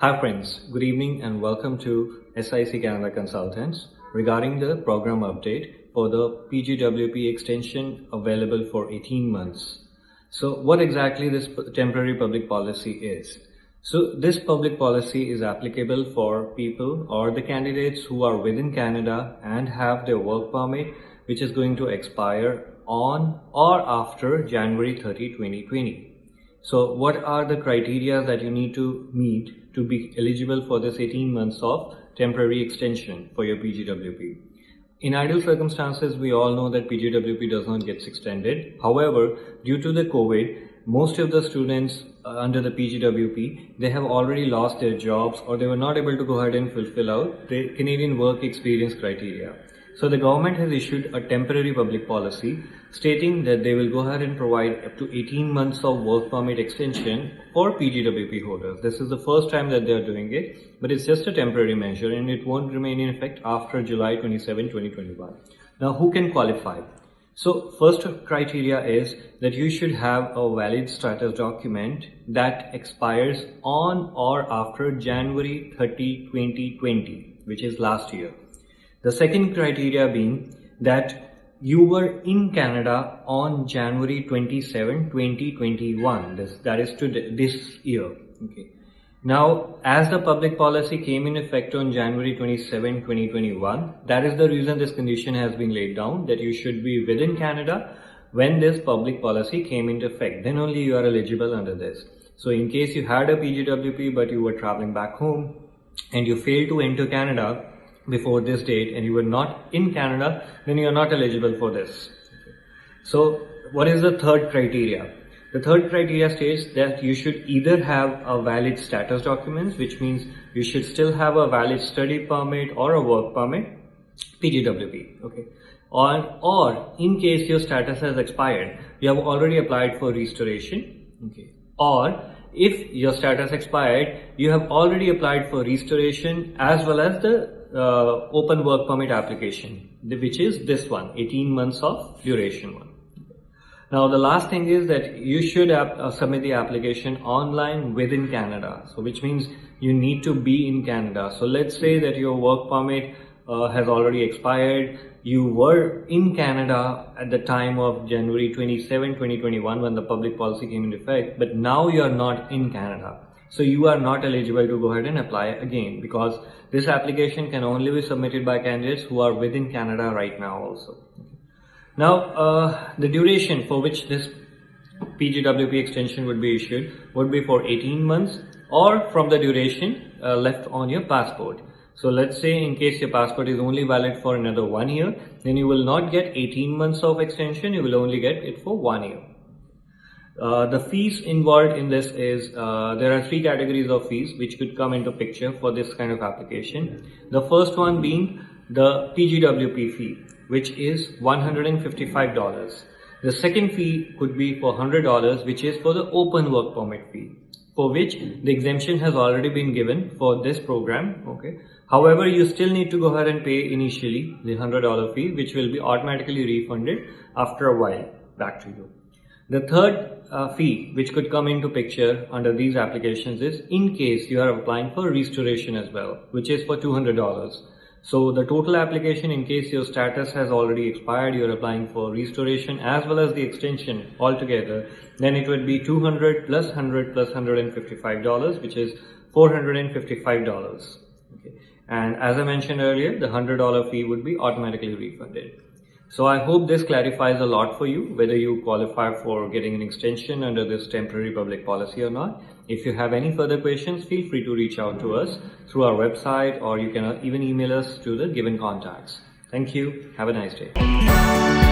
Hi friends, good evening and welcome to SIEC Canada Consultants regarding the program update for the PGWP extension available for 18 months. So what exactly this temporary public policy is? So this public policy is applicable for people or the candidates who are within Canada and have their work permit which is going to expire on or after January 30, 2020. So what are the criteria that you need to meet to be eligible for this 18 months of temporary extension for your PGWP? In ideal circumstances, we all know that PGWP does not get extended. However, due to the COVID, most of the students under the PGWP, they have already lost their jobs or they were not able to go ahead and fulfill out the Canadian work experience criteria. So the government has issued a temporary public policy stating that they will go ahead and provide up to 18 months of work permit extension for PGWP holders. This is the first time that they are doing it, but it's just a temporary measure and it won't remain in effect after July 27, 2021. Now, who can qualify? So first criteria is that you should have a valid status document that expires on or after January 30, 2020, which is last year. The second criteria being that you were in Canada on January 27, 2021. That is this year. Okay. Now, as the public policy came in effect on January 27, 2021, that is the reason this condition has been laid down, that you should be within Canada when this public policy came into effect. Then only you are eligible under this. So in case you had a PGWP but you were traveling back home and you failed to enter Canada before this date and you were not in Canada, then you are not eligible for this. So what is the third criteria? The third criteria states that you should either have a valid status documents, which means you should still have a valid study permit or a work permit, PGWP, okay? Or in case your status has expired, you have already applied for restoration, okay? Or if your status expired, you have already applied for restoration as well as the open work permit application, which is this one, 18 months of duration one. Now the last thing is that you should submit the application online within Canada. So which means you need to be in Canada. So let's say that your work permit has already expired. You were in Canada at the time of January 27, 2021 when the public policy came into effect, but now you are not in Canada. So you are not eligible to go ahead and apply again because this application can only be submitted by candidates who are within Canada right now also. Now, the duration for which this PGWP extension would be issued would be for 18 months or from the duration left on your passport. So let's say in case your passport is only valid for another 1 year, then you will not get 18 months of extension, you will only get it for 1 year. The fees involved in this is, there are 3 categories of fees which could come into picture for this kind of application. The first one being the PGWP fee, which is $155. The second fee could be for $100, which is for the open work permit fee, for which the exemption has already been given for this program, okay? However, you still need to go ahead and pay initially the $100 fee, which will be automatically refunded after a while back to you. The third fee which could come into picture under these applications is in case you are applying for restoration as well, which is for $200. So the total application, in case your status has already expired, you are applying for restoration as well as the extension altogether, then it would be $200 plus $100 plus $155, which is $455. Okay. And as I mentioned earlier, the $100 fee would be automatically refunded. So I hope this clarifies a lot for you, whether you qualify for getting an extension under this temporary public policy or not. If you have any further questions, feel free to reach out to us through our website or you can even email us to the given contacts. Thank you. Have a nice day.